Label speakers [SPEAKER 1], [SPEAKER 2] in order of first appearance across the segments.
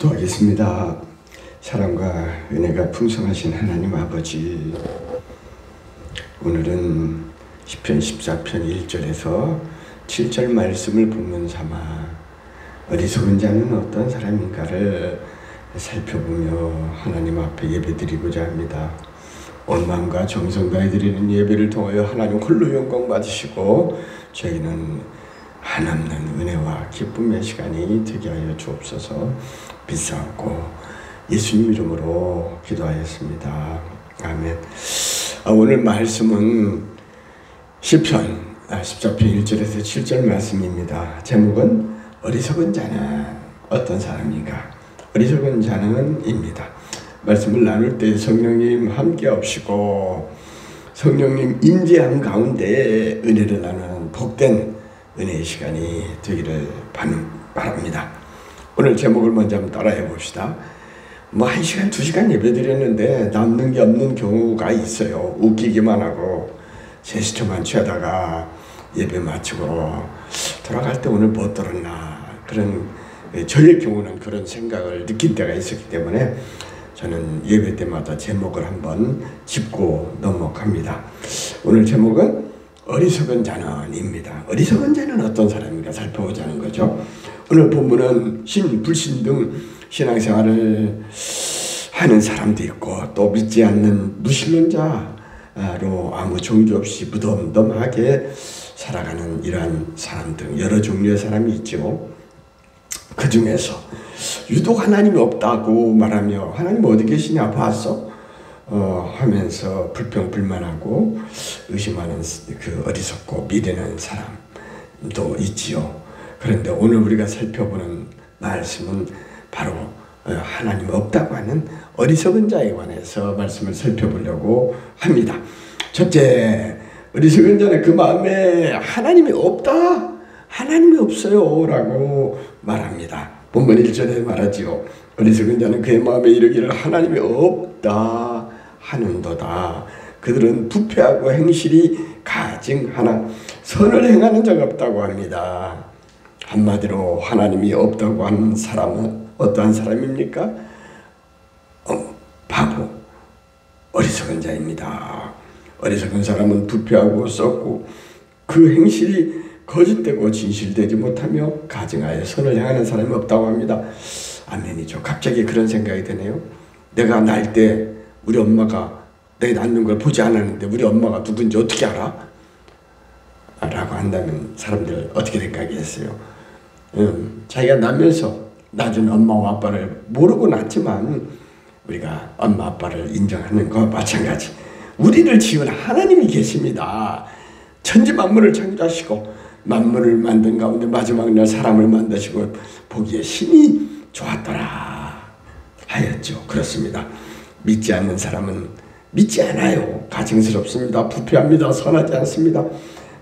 [SPEAKER 1] 기도하겠습니다. 사랑과 은혜가 풍성하신 하나님 아버지, 오늘은 시편 14편 1절에서 7절 말씀을 본문 삼아 어리석은 자는 어떤 사람인가를 살펴보며 하나님 앞에 예배드리고자 합니다. 온 마음과 정성 다해 드리는 예배를 통하여 하나님 홀로 영광 받으시고 저희는 한없는 은혜와 기쁨의 시간이 되게 하여 주옵소서. 비싸고 예수님 이름으로 기도하였습니다. 아멘. 오늘 말씀은 시편 14편 1절에서 7절 말씀입니다. 제목은 어리석은 자는 어떤 사람인가? 어리석은 자는 입니다. 말씀을 나눌 때 성령님 함께 하시고 성령님 임재함 가운데 은혜를 나누는 복된 은혜의 시간이 되기를 바랍니다. 오늘 제목을 먼저 한번 따라해 봅시다. 1시간, 2시간 예배 드렸는데 남는 게 없는 경우가 있어요. 웃기기만 하고 제스처만 취하다가 예배 마치고 돌아갈 때 오늘 못 들었나, 그런 저의 경우는 그런 생각을 느낀 때가 있었기 때문에 저는 예배 때마다 제목을 한번 짚고 넘어갑니다. 오늘 제목은 어리석은 자는입니다. 어리석은 자는 어떤 사람인가 살펴보자는 거죠. 오늘 본문은 신, 불신 등 신앙생활을 하는 사람도 있고 또 믿지 않는 무신론자로 아무 종교 없이 무덤덤하게 살아가는 이러한 사람 등 여러 종류의 사람이 있죠. 그 중에서 유독 하나님이 없다고 말하며 하나님 어디 계시냐 봤어? 하면서 불평불만하고 의심하는 그 어리석고 미련한 사람도 있지요. 그런데 오늘 우리가 살펴보는 말씀은 바로 하나님이 없다고 하는 어리석은 자에 관해서 말씀을 살펴보려고 합니다. 첫째, 어리석은 자는 그 마음에 하나님이 없다, 하나님이 없어요 라고 말합니다. 본문 1절에 말하지요. 어리석은 자는 그의 마음에 이르기를 하나님이 없다 하는도다. 그들은 부패하고 행실이 가증하나 선을 행하는 자가 없다고 합니다. 한마디로 하나님이 없다고 하는 사람은 어떠한 사람입니까? 바보, 어리석은 자입니다. 어리석은 사람은 부패하고 썩고 그 행실이 거짓되고 진실되지 못하며 가증하여 선을 행하는 사람이 없다고 합니다. 아멘이죠. 갑자기 그런 생각이 드네요. 내가 날 때 우리 엄마가 내 낳는 걸 보지 않았는데 우리 엄마가 누군지 어떻게 알아? 라고 한다면 사람들 어떻게 생각했어요? 자기가 낳으면서 낳은 엄마와 아빠를 모르고 낳지만 우리가 엄마 아빠를 인정하는 것과 마찬가지. 우리를 지은 하나님이 계십니다. 천지 만물을 창조하시고 만물을 만든 가운데 마지막 날 사람을 만드시고 보기에 심히 좋았더라 하였죠. 그렇습니다. 믿지 않는 사람은 믿지 않아요. 가증스럽습니다. 부패합니다. 선하지 않습니다.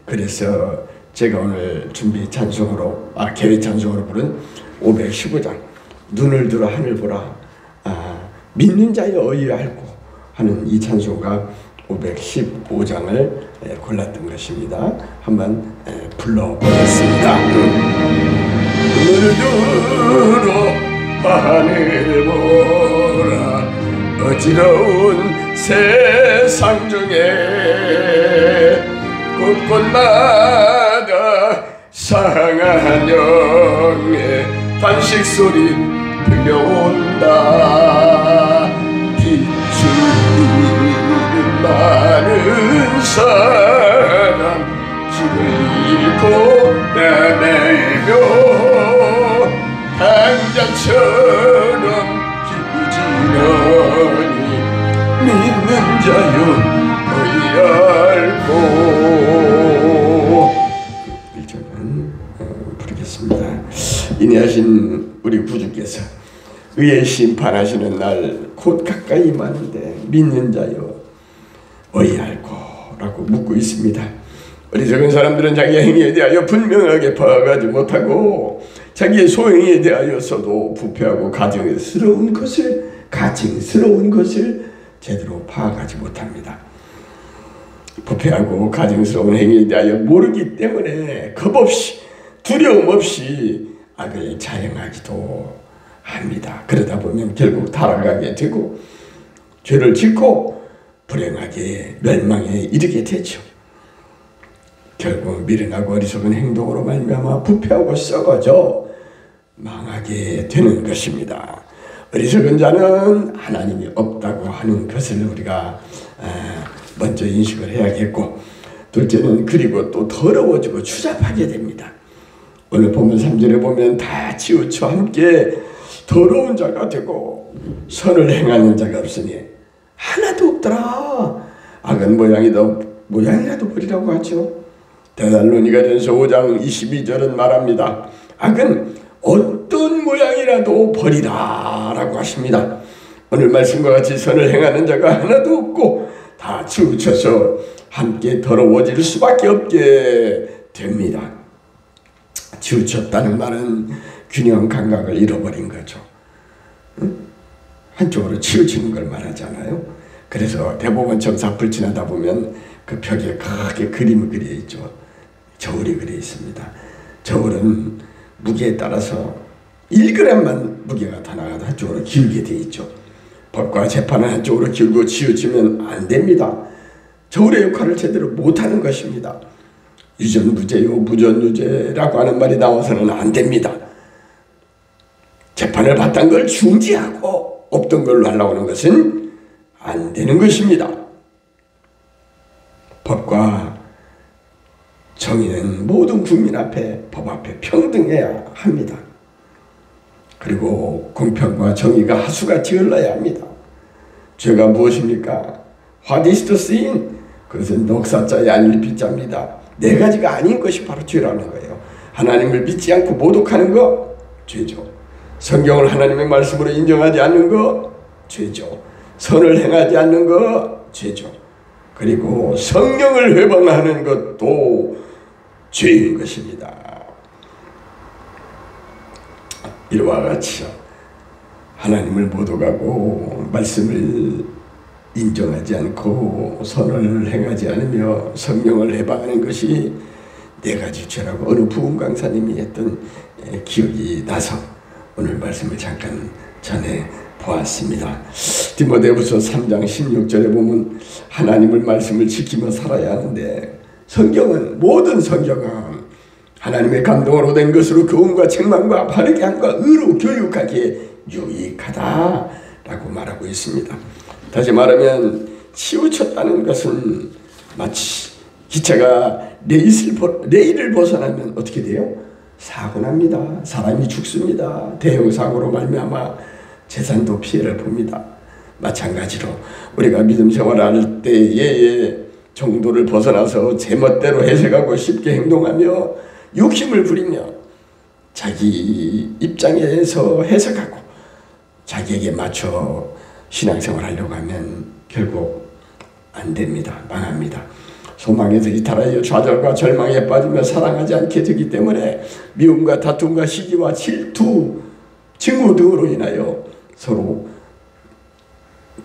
[SPEAKER 1] 그래서 제가 오늘 준비 찬송으로 계획 찬송으로 부른 515장 눈을 들어 하늘 보라, 믿는 자여 의뢰하고 하는 이 찬송가 515장을 골랐던 것입니다. 한번 불러보겠습니다. 눈을 들어 하늘 보라, 어지러운 세상 중에 곳곳마다 상한 영의 단식 소리 들려온다. 비추는 많은 사람 길을 잃고 헤매며 당장처럼 기쁘지러니 믿는 자여 의알고. 1절은 부르겠습니다. 인내하신 우리 구주께서 의의 심판하시는 날 곧 가까이 임하는데 믿는 자여 의알고 라고 묻고 있습니다. 어리석은 사람들은 자기의 행위에 대하여 분명하게 파악하지 못하고 자기의 소행에 대하여서도 부패하고 가증스러운 것을 제대로 파악하지 못합니다. 부패하고 가증스러운 행위에 대하여 모르기 때문에 겁없이 두려움 없이 악을 자행하기도 합니다. 그러다 보면 결국 타락하게 되고 죄를 짓고 불행하게 멸망에 이르게 되죠. 결국 미련하고 어리석은 행동으로 말미암아 부패하고 썩어져 망하게 되는 것입니다. 어리석은 자는 하나님이 없다고 하는 것을 우리가 먼저 인식을 해야겠고, 둘째는 그리고 또 더러워지고 추잡하게 됩니다. 오늘 본문 3절에 보면 다 치우쳐 함께 더러운 자가 되고 선을 행하는 자가 없으니 하나도 없더라. 악은 모양이라도 버리라고 하죠. 데살로니가전서 5장 22절은 말합니다. 악은 어떤 모양이라도 버리라 라고 하십니다. 오늘 말씀과 같이 선을 행하는 자가 하나도 없고 다 치우쳐서 함께 더러워질 수밖에 없게 됩니다. 치우쳤다는 말은 균형 감각을 잃어버린 거죠. 한쪽으로 치우치는 걸 말하잖아요. 그래서 대법원 청사 앞을 지나다 보면 그 벽에 크게 그림이 그려 있죠. 저울이 그려 있습니다. 저울은 무게에 따라서 1g만 무게가 더 나가도 한쪽으로 기울게 되어 있죠. 법과 재판은 한쪽으로 기울고 치우치면 안 됩니다. 저울의 역할을 제대로 못하는 것입니다. 유전무죄요 무전유죄라고 하는 말이 나와서는 안 됩니다. 재판을 받던 걸 중지하고 없던 걸로 하려고 하는 것은 안 되는 것입니다. 법과 정의는 모든 국민 앞에 법 앞에 평등해야 합니다. 그리고 공평과 정의가 하수같이 흘러야 합니다. 죄가 무엇입니까? What is the sin? 그것은 녹사자의 아닐 빗자입니다. 네 가지가 아닌 것이 바로 죄라는 거예요. 하나님을 믿지 않고 모독하는 거 죄죠. 성경을 하나님의 말씀으로 인정하지 않는 거 죄죠. 선을 행하지 않는 거 죄죠. 그리고 성령을 회방하는 것도 죄인 것입니다. 이와 같이 하나님을 모독하고 말씀을 인정하지 않고 선을 행하지 않으며 성령을 해방하는 것이 네 가지 죄라고 어느 부흥 강사님이 했던 기억이 나서 오늘 말씀을 잠깐 전해 보았습니다. 디모데후서 3장 16절에 보면 하나님을 말씀을 지키며 살아야 하는데 성경은 모든 성경은 하나님의 감동으로 된 것으로 교훈과 책망과 바르게 함과 의로 교육하기에 유익하다라고 말하고 있습니다. 다시 말하면 치우쳤다는 것은 마치 기차가 레일을 벗어나면 어떻게 돼요? 사고 납니다. 사람이 죽습니다. 대형 사고로 말미암아 재산도 피해를 봅니다. 마찬가지로 우리가 믿음 생활할 때의 정도를 벗어나서 제멋대로 해석하고 쉽게 행동하며 욕심을 부리며 자기 입장에서 해석하고 자기에게 맞춰 신앙생활 하려고 하면 결국 안 됩니다. 망합니다. 소망에서 이탈하여 좌절과 절망에 빠지며 사랑하지 않게 되기 때문에 미움과 다툼과 시기와 질투, 증오 등으로 인하여 서로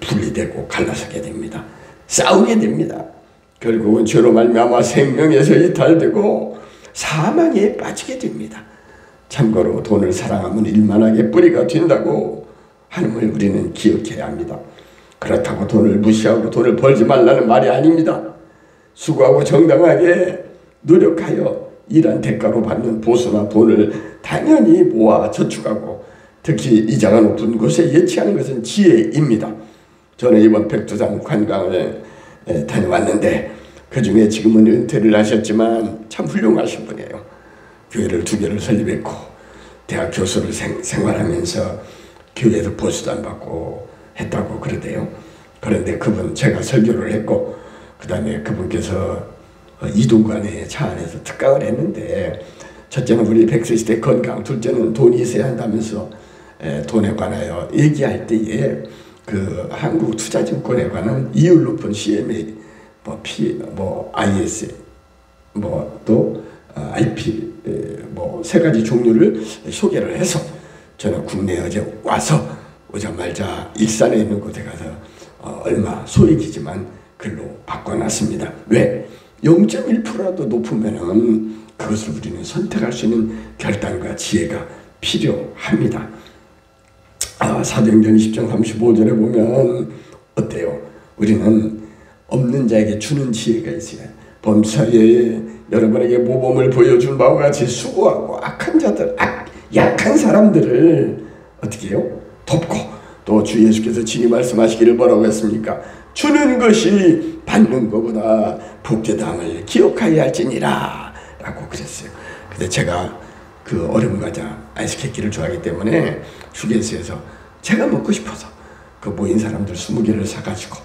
[SPEAKER 1] 분리되고 갈라서게 됩니다. 싸우게 됩니다. 결국은 죄로 말미암아 생명에서 이탈되고 사망에 빠지게 됩니다. 참고로 돈을 사랑하면 일만하게 뿌리가 된다고 하는 걸 우리는 기억해야 합니다. 그렇다고 돈을 무시하고 돈을 벌지 말라는 말이 아닙니다. 수고하고 정당하게 노력하여 일한 대가로 받는 보수나 돈을 당연히 모아 저축하고 특히 이자가 높은 곳에 예치하는 것은 지혜입니다. 저는 이번 백두산 관광을 다녀왔는데 그 중에 지금은 은퇴를 하셨지만 참 훌륭하신 분이에요. 교회를 2개를 설립했고 대학 교수를 생활하면서 교회에서 보수도 안 받고 했다고 그러대요. 그런데 그분 제가 설교를 했고 그 다음에 그분께서 이동관의 차 안에서 특강을 했는데 첫째는 우리 100세 시대 건강, 둘째는 돈이 있어야 한다면서 돈에 관하여 얘기할 때에 그 한국투자증권에 관한 이율 높은 CMA, IS, 또 IP, 3가지 종류를 소개를 해서 저는 국내에 어제 와서 오자마자 일산에 있는 곳에 가서 얼마 소액이지만 글로 바꿔놨습니다. 왜? 0.1%라도 높으면은 그것을 우리는 선택할 수 있는 결단과 지혜가 필요합니다. 사도행전 20장 35절에 보면 어때요? 우리는 없는 자에게 주는 지혜가 있어요. 범사에 여러분에게 모범을 보여준 바와 같이 수고하고 악한 자들, 약한 사람들을 어떻게 해요? 돕고, 또 주 예수께서 친히 말씀하시기를 뭐라고 했습니까? 주는 것이 받는 것보다 복되다함을 기억하여야 할지니라 라고 그랬어요. 근데 제가 그 얼음 과자 아이스케이크를 좋아하기 때문에 휴게소에서 제가 먹고 싶어서 그 모인 사람들 20개를 사가지고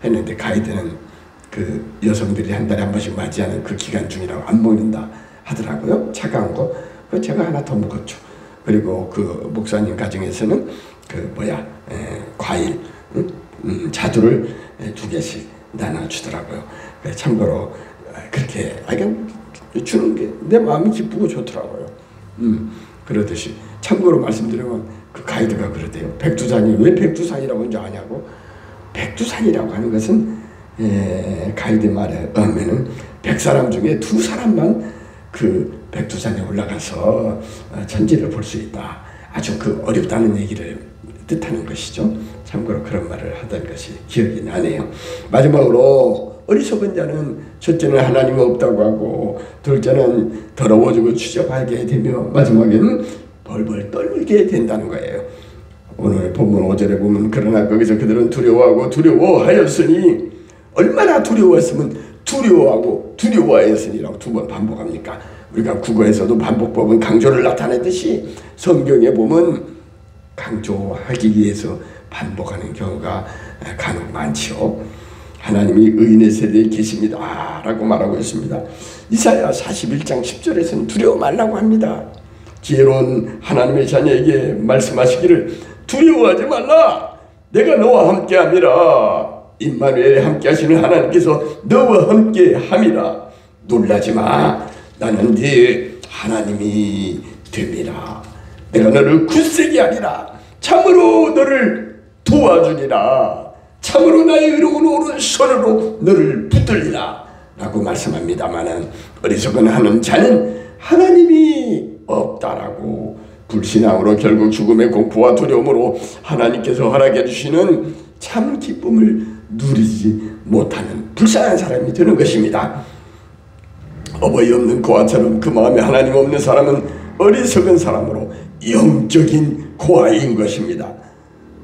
[SPEAKER 1] 했는데, 가이드는 그 여성들이 한 달에 한 번씩 맞이하는 그 기간 중이라고 안 먹는다 하더라고요. 차가운 거. 그래서 제가 하나 더 먹었죠. 그리고 그 목사님 가정에서는 과일, 자두를 2개씩 나눠주더라고요. 참고로 그렇게 주는 게 내 마음이 기쁘고 좋더라고요. 그러듯이 참고로 말씀드리면 그 가이드가 그러대요. 백두산이 왜 백두산이라고 하는지 아냐고. 백두산이라고 하는 것은 가이드 말에 의하면은 100사람 중에 2사람만 그 백두산에 올라가서 천지를 볼 수 있다. 아주 그 어렵다는 얘기를 뜻하는 것이죠. 참고로 그런 말을 하던 것이 기억이 나네요. 마지막으로 어리석은 자는 첫째는 하나님이 없다고 하고, 둘째는 더러워지고 추잡하게 되며, 마지막에는 벌벌 떨게 된다는 거예요. 오늘 본문 5절에 보면 그러나 거기서 그들은 두려워하고 두려워하였으니, 얼마나 두려워했으면 두려워하고 두려워하였으니라고 2번 반복합니까? 우리가 국어에서도 반복법은 강조를 나타내듯이 성경에 보면 강조하기 위해서 반복하는 경우가 간혹 많지요. 하나님이 의인의 세대에 계십니다 라고 말하고 있습니다. 이사야 41장 10절에서는 두려워 말라고 합니다. 지혜로운 하나님의 자녀에게 말씀하시기를 두려워하지 말라, 내가 너와 함께함이라. 임마누엘에 함께하시는 하나님께서 너와 함께함이라. 놀라지 마, 나는 네 하나님이 됨이라. 내가 너를 굳세게 하리라. 참으로 너를 도와주리라. 참으로 나의 의로운 오른손으로 너를 붙들리라 라고 말씀합니다마는, 어리석은 하는 자는 하나님이 없다라고 불신앙으로 결국 죽음의 공포와 두려움으로 하나님께서 허락해 주시는 참 기쁨을 누리지 못하는 불쌍한 사람이 되는 것입니다. 어버이 없는 고아처럼 그 마음에 하나님 없는 사람은 어리석은 사람으로 영적인 고아인 것입니다.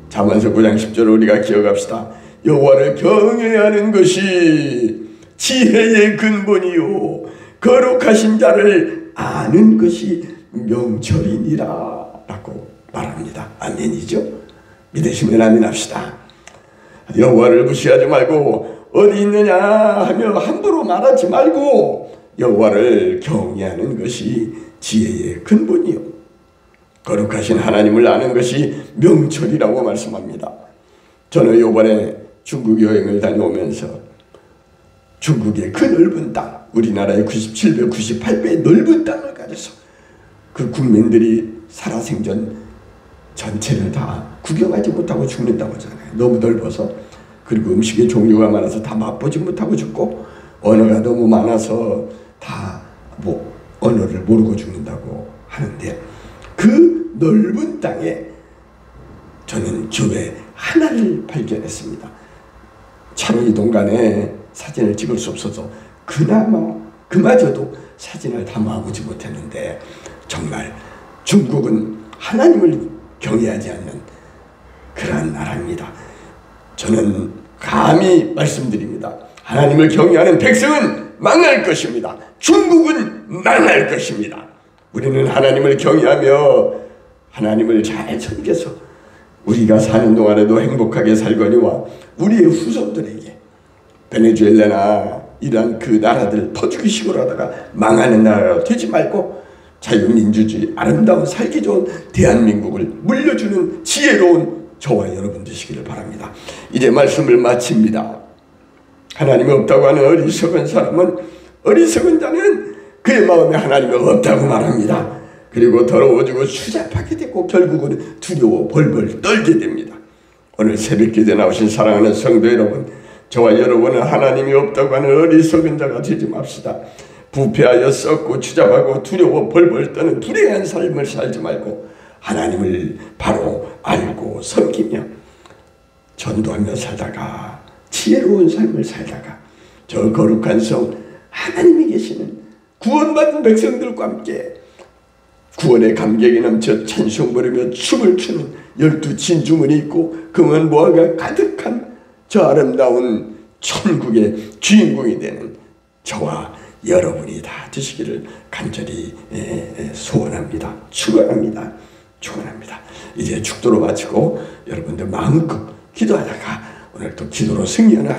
[SPEAKER 1] 잠언서 9장 10절을 우리가 기억합시다. 여호와를 경외해야 하는 것이 지혜의 근본이요 거룩하신 자를 아는 것이 명철이니라 라고 말합니다. 아멘이죠? 믿으시면 아멘합시다. 여호와를 무시하지 말고 어디 있느냐 하며 함부로 말하지 말고 여호와를 경외하는 것이 지혜의 근본이요 거룩하신 하나님을 아는 것이 명철이라고 말씀합니다. 저는 이번에 중국 여행을 다녀오면서 중국의 그 넓은 땅, 우리나라의 97배, 98배의 넓은 땅을 가져서 그 국민들이 살아생전 전체를 다 구경하지 못하고 죽는다고 하잖아요. 너무 넓어서. 그리고 음식의 종류가 많아서 다 맛보지 못하고 죽고, 언어가 너무 많아서 다 언어를 모르고 죽는다고 하는데, 그 넓은 땅에 저는 교회 하나를 발견했습니다. 차로 이동 간에 사진을 찍을 수 없어서 그마저도 사진을 담아보지 못했는데, 정말 중국은 하나님을 경외하지 않는 그러한 나라입니다. 저는 감히 말씀드립니다. 하나님을 경외하는 백성은 망할 것입니다. 중국은 망할 것입니다. 우리는 하나님을 경외하며 하나님을 잘 섬겨서 우리가 사는 동안에도 행복하게 살거니와 우리의 후손들에게 베네수엘라나 이런 그 나라들 퍼주기식으로 하다가 망하는 나라가 되지 말고 자유민주주의 아름다운 살기 좋은 대한민국을 물려주는 지혜로운 저와 여러분 되시기를 바랍니다. 이제 말씀을 마칩니다. 하나님이 없다고 하는 어리석은 사람은, 어리석은 자는 그의 마음에 하나님이 없다고 말합니다. 그리고 더러워지고 추잡하게 되고 결국은 두려워 벌벌 떨게 됩니다. 오늘 새벽기도에 나오신 사랑하는 성도 여러분, 저와 여러분은 하나님이 없다고 하는 어리석은 자가 되지 맙시다. 부패하여 썩고 추잡하고 두려워 벌벌 떠는 불행한 삶을 살지 말고 하나님을 바로 알고 섬기며 전도하며 살다가 지혜로운 삶을 살다가 저 거룩한 성 하나님이 계시는 구원받은 백성들과 함께 구원의 감격이 넘쳐 찬송 부르며 춤을 추는 12진주문이 있고 금은보화가 가득한 저 아름다운 천국의 주인공이 되는 저와 여러분이 다 되시기를 간절히 소원합니다. 축원합니다. 축원합니다. 이제 축도로 마치고 여러분들 마음껏 기도하다가 오늘 또 기도로 승리하는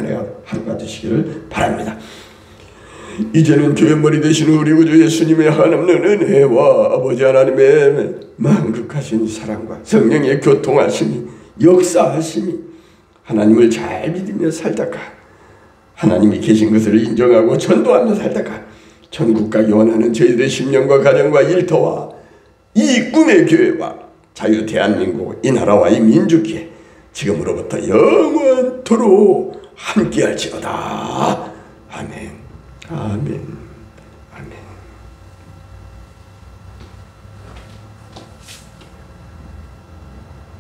[SPEAKER 1] 하루가 되시기를 바랍니다. 이제는 교회 머리 되시는 우리 구주 예수님의 한없는 은혜와 아버지 하나님의 만극하신 사랑과 성령의 교통하심이 역사하심이 하나님을 잘 믿으며 살다가 하나님이 계신 것을 인정하고 전도하며 살다가 천국과 원하는 저희들의 심령과 가정과 일터와 이 꿈의 교회와 자유 대한민국 이 나라와 이 민주기에 지금으로부터 영원토록 함께할지어다. 아멘. 아멘.